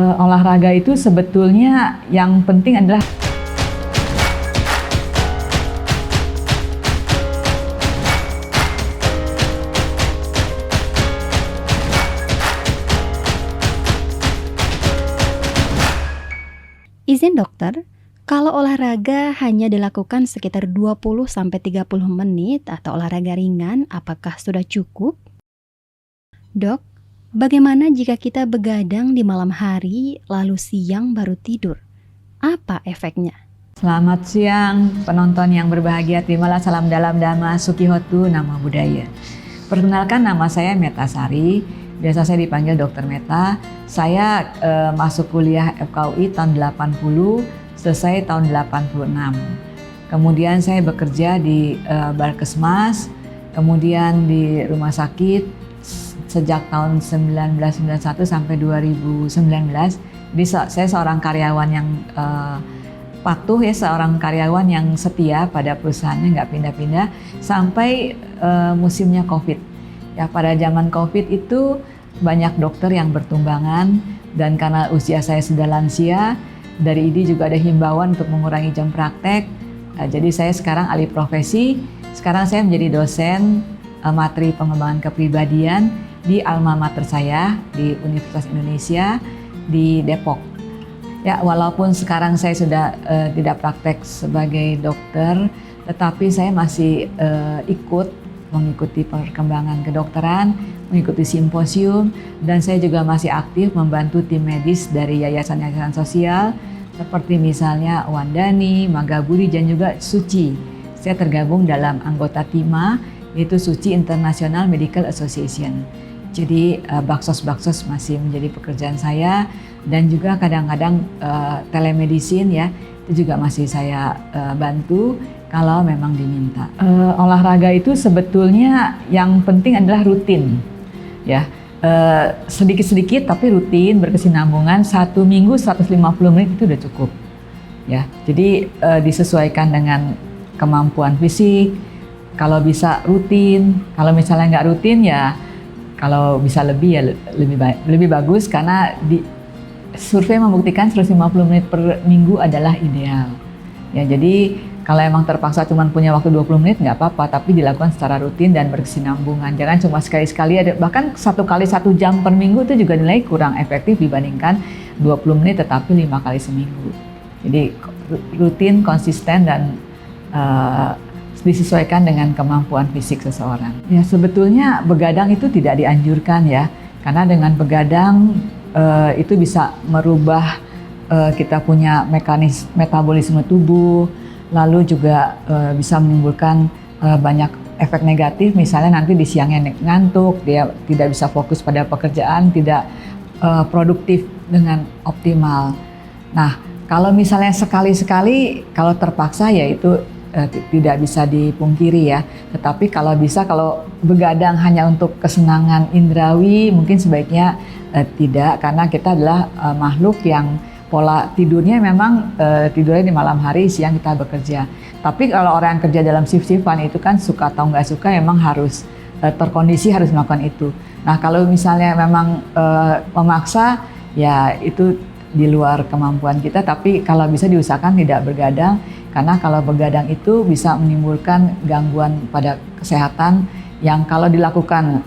Olahraga itu sebetulnya yang penting adalah Izin dokter, kalau olahraga hanya dilakukan sekitar 20-30 menit atau olahraga ringan, apakah sudah cukup? Dok, bagaimana jika kita begadang di malam hari lalu siang baru tidur? Apa efeknya? Selamat siang penonton yang berbahagia, terimalah salam dalam Dhamma Sukhihotu Namo Buddhaya. Perkenalkan, nama saya Meta Sari, biasa saya dipanggil Dr. Meta. Saya masuk kuliah FKUI tahun 80, selesai tahun 86. Kemudian saya bekerja di Barkesmas, kemudian di rumah sakit sejak tahun 1991 sampai 2019. Jadi saya seorang karyawan yang patuh ya, seorang karyawan yang setia pada perusahaannya, nggak pindah-pindah sampai musimnya COVID. Ya, pada zaman COVID itu banyak dokter yang bertumbangan, dan karena usia saya sudah lansia, dari ID juga ada himbauan untuk mengurangi jam praktek. Jadi saya sekarang alih profesi, sekarang saya menjadi dosen materi pengembangan kepribadian di alma mater saya di Universitas Indonesia di Depok. Ya, walaupun sekarang saya sudah tidak praktek sebagai dokter, tetapi saya masih mengikuti perkembangan kedokteran, mengikuti simposium, dan saya juga masih aktif membantu tim medis dari yayasan-yayasan sosial seperti misalnya Wandani, Magaburi, dan juga Suci. Saya tergabung dalam anggota TIMA, yaitu Suci International Medical Association. Jadi baksos-baksos masih menjadi pekerjaan saya, dan juga kadang-kadang telemedicine ya, itu juga masih saya bantu kalau memang diminta. Olahraga itu sebetulnya yang penting adalah rutin, ya. Sedikit-sedikit tapi rutin, berkesinambungan. 1 minggu 150 menit itu udah cukup, ya. Jadi disesuaikan dengan kemampuan fisik. Kalau bisa rutin, kalau misalnya nggak rutin ya, kalau bisa lebih ya lebih bagus, karena survei membuktikan 150 menit per minggu adalah ideal. Ya, jadi kalau emang terpaksa cuma punya waktu 20 menit nggak apa-apa, tapi dilakukan secara rutin dan berkesinambungan. Jangan cuma sekali-sekali, bahkan 1 kali 1 jam per minggu itu juga nilai kurang efektif dibandingkan 20 menit tetapi 5 kali seminggu. Jadi rutin, konsisten, dan disesuaikan dengan kemampuan fisik seseorang. Ya, sebetulnya begadang itu tidak dianjurkan ya, karena dengan begadang itu bisa merubah kita punya metabolisme tubuh, lalu juga bisa menimbulkan banyak efek negatif, misalnya nanti di siangnya ngantuk, dia tidak bisa fokus pada pekerjaan, tidak produktif dengan optimal. Nah, kalau misalnya sekali-sekali, kalau terpaksa ya itu tidak bisa dipungkiri ya. Tetapi kalau bisa, kalau begadang hanya untuk kesenangan indrawi, mungkin sebaiknya tidak, karena kita adalah makhluk yang pola tidurnya memang tidurnya di malam hari, siang kita bekerja. Tapi kalau orang yang kerja dalam shift-shiftan itu kan suka atau nggak suka memang harus terkondisi harus melakukan itu. Nah, kalau misalnya memang memaksa, ya itu di luar kemampuan kita, tapi kalau bisa diusahakan tidak begadang, karena kalau begadang itu bisa menimbulkan gangguan pada kesehatan yang kalau dilakukan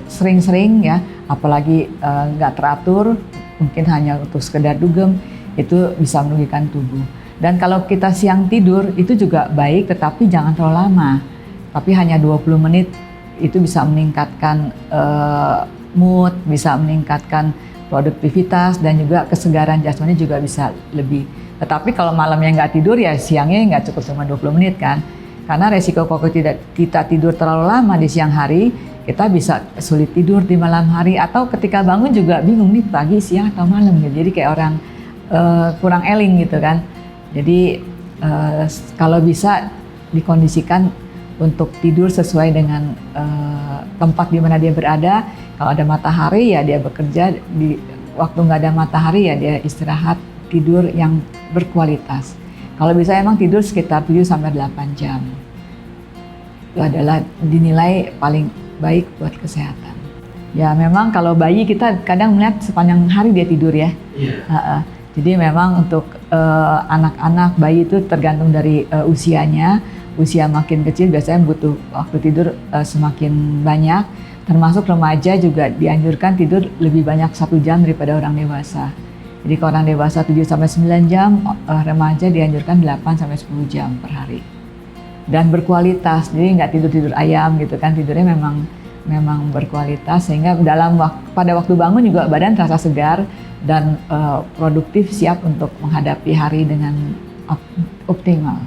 sering-sering ya, apalagi nggak teratur, mungkin hanya untuk sekedar dugem, itu bisa merugikan tubuh. Dan kalau kita siang tidur itu juga baik, tetapi jangan terlalu lama, tapi hanya 20 menit, itu bisa meningkatkan mood, bisa meningkatkan produktivitas, dan juga kesegaran jasmani juga bisa lebih. Tetapi kalau malamnya nggak tidur ya siangnya nggak cukup cuma 20 menit kan, karena resiko kalau kita tidur terlalu lama di siang hari, kita bisa sulit tidur di malam hari, atau ketika bangun juga bingung nih pagi, siang, atau malam gitu. Jadi kayak orang kurang eling gitu kan. Jadi kalau bisa dikondisikan untuk tidur sesuai dengan tempat di mana dia berada. Kalau ada matahari ya dia bekerja, di waktu nggak ada matahari ya dia istirahat, tidur yang berkualitas. Kalau bisa emang tidur sekitar 7-8 jam. Itu adalah dinilai paling baik buat kesehatan. Ya memang kalau bayi kita kadang melihat sepanjang hari dia tidur ya. Jadi memang untuk anak-anak, bayi itu tergantung dari usianya. Usia makin kecil biasanya butuh waktu tidur semakin banyak. Termasuk remaja juga dianjurkan tidur lebih banyak 1 jam daripada orang dewasa. Jadi kalau orang dewasa 7-9 jam, remaja dianjurkan 8-10 jam per hari. Dan berkualitas, jadi nggak tidur ayam gitu kan, tidurnya memang berkualitas sehingga pada waktu bangun juga badan terasa segar dan produktif, siap untuk menghadapi hari dengan optimal.